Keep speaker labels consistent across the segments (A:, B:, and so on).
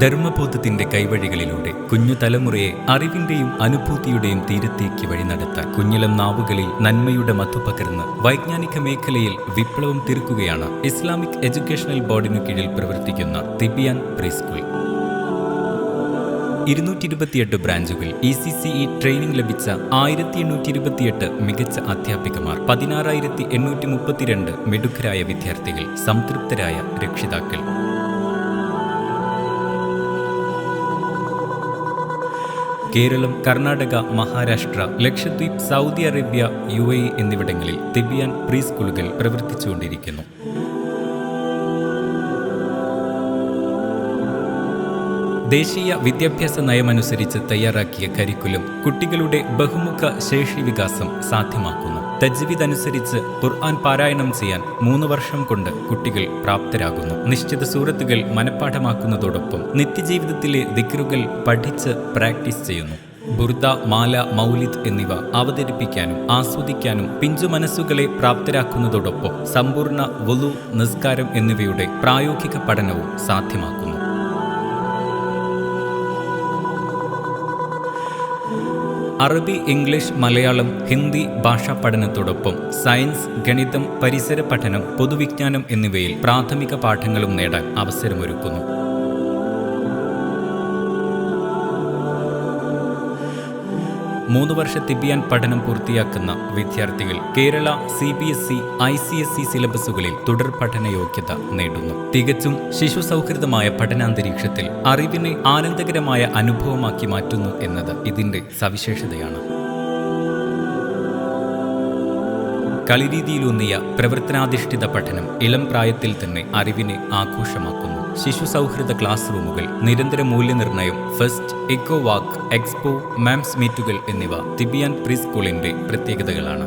A: ധർമ്മബോധത്തിന്റെ കൈവഴികളിലൂടെ കുഞ്ഞു തലമുറയെ അറിവിന്റെയും അനുഭൂതിയുടെയും തീരത്തേക്ക് വഴി നടത്താൻ കുഞ്ഞിളം നാവുകളിൽ നന്മയുടെ മധു പകർന്ന് വൈജ്ഞാനിക മേഖലയിൽ വിപ്ലവം തീർക്കുകയാണ് ഇസ്ലാമിക് എഡ്യൂക്കേഷണൽ ബോർഡിനു കീഴിൽ പ്രവർത്തിക്കുന്ന തിബിയാൻ പ്രീ സ്കൂൾ. 228 ബ്രാഞ്ചുകൾ, ECCE ട്രെയിനിംഗ് ലഭിച്ച 1828 മികച്ച അധ്യാപികമാർ, 16,832 മിടുക്കരായ വിദ്യാർത്ഥികൾ, സംതൃപ്തരായ രക്ഷിതാക്കൾ. Keralam, Karnataka, Maharashtra, Lakshadweep, Saudi Arabia, UAE എന്നിവിടങ്ങളിൽ തിബിയാൻ പ്രീ സ്കൂളുകൾ പ്രവർത്തിച്ചുകൊണ്ടിരിക്കുന്നു. ദേശീയ വിദ്യാഭ്യാസ നയമനുസരിച്ച് തയ്യാറാക്കിയ കരിക്കുലം കുട്ടികളുടെ ബഹുമുഖ ശേഷി വികാസം സാധ്യമാക്കുന്നു. തജ്വീദ് അനുസരിച്ച് ഖുർആൻ പാരായണം ചെയ്യാൻ 3 വർഷം കൊണ്ട് കുട്ടികൾ പ്രാപ്തരാകുന്നു. നിശ്ചിത സൂറത്തുകൾ മനഃപ്പാഠമാക്കുന്നതോടൊപ്പം നിത്യജീവിതത്തിലെ ദിക്റുകൾ പഠിച്ച് പ്രാക്ടീസ് ചെയ്യുന്നു. ബുർദ, മാല, മൗലിദ് എന്നിവ അവതരിപ്പിക്കാനും ആസ്വദിക്കാനും പിഞ്ചു മനസ്സുകളെ പ്രാപ്തരാക്കുന്നതോടൊപ്പം സമ്പൂർണ്ണ വുളു, നിസ്കാരം എന്നിവയുടെ പ്രായോഗിക പഠനവും സാധ്യമാക്കുന്നു. അറബി, ഇംഗ്ലീഷ്, മലയാളം, ഹിന്ദി ഭാഷാ പഠനത്തോടൊപ്പം സയൻസ്, ഗണിതം, പരിസര പഠനം, പൊതുവിജ്ഞാനം എന്നിവയിൽ പ്രാഥമിക പാഠങ്ങളും നേടാൻ അവസരമൊരുക്കുന്നു. മൂന്ന് വർഷ തിബിയാൻ പഠനം പൂർത്തിയാക്കുന്ന വിദ്യാർത്ഥികൾ കേരള, CBSE, ICSE സിലബസുകളിൽ തുടർ പഠന യോഗ്യത നേടുന്നു. തികച്ചും ശിശു സൗഹൃദമായ പഠനാന്തരീക്ഷത്തിൽ അറിവിനെ ആനന്ദകരമായ അനുഭവമാക്കി മാറ്റുന്നു എന്നത് ഇതിന്റെ സവിശേഷതയാണ്. കളിരീതിയിലൂന്നിയ പ്രവർത്തനാധിഷ്ഠിത പഠനം ഇളം പ്രായത്തിൽ തന്നെ അറിവിനെ ആഘോഷമാക്കുന്നു. ശിശു സൗഹൃദ ക്ലാസ് റൂമുകൾ, നിരന്തര മൂല്യനിർണ്ണയം, ഫെസ്റ്റ്, ഇക്കോ വാക്ക്, എക്സ്പോ, മാംസ് മീറ്റുകൾ എന്നിവ തിബിയാൻ പ്രീ സ്കൂളിന്റെ പ്രത്യേകതകളാണ്.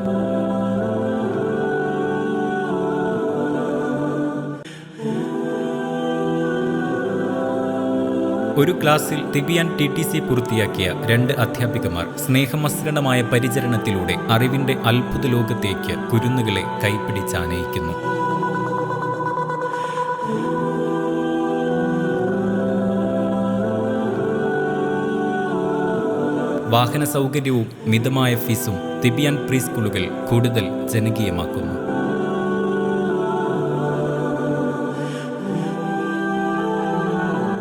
A: ഒരു ക്ലാസ്സിൽ തിബിയാൻ TTC പൂർത്തിയാക്കിയ 2 അധ്യാപികമാർ സ്നേഹമസൃണമായ പരിചരണത്തിലൂടെ അറിവിന്റെ അത്ഭുത ലോകത്തേക്ക് കുരുന്നുകളെ കൈപ്പിടിച്ചാനയിക്കുന്നു. വാഹന സൗകര്യവും മിതമായ ഫീസും തിബിയാൻ പ്രീ സ്കൂളുകൾ കൂടുതൽ ജനകീയമാക്കുന്നു.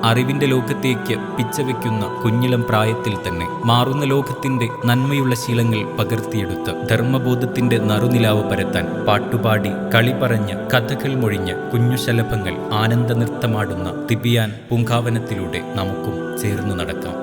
A: അറിവിന്റെ ലോകത്തേക്ക് പിച്ചവെക്കുന്ന കുഞ്ഞിളം പ്രായത്തിൽ തന്നെ മാറുന്ന ലോകത്തിന്റെ നന്മയുള്ള ശീലങ്ങൾ പകർത്തിയെടുത്ത് ധർമ്മബോധത്തിന്റെ നറുനിലാവ് പരത്താൻ പാട്ടുപാടി, കളി പറഞ്ഞ്, കഥകൾ മൊഴിഞ്ഞ് കുഞ്ഞുശലഭങ്ങൾ ആനന്ദ നൃത്തമാടുന്ന തിബിയാൻ പൂങ്കാവനത്തിലൂടെ നമുക്കും ചേർന്നു നടക്കാം.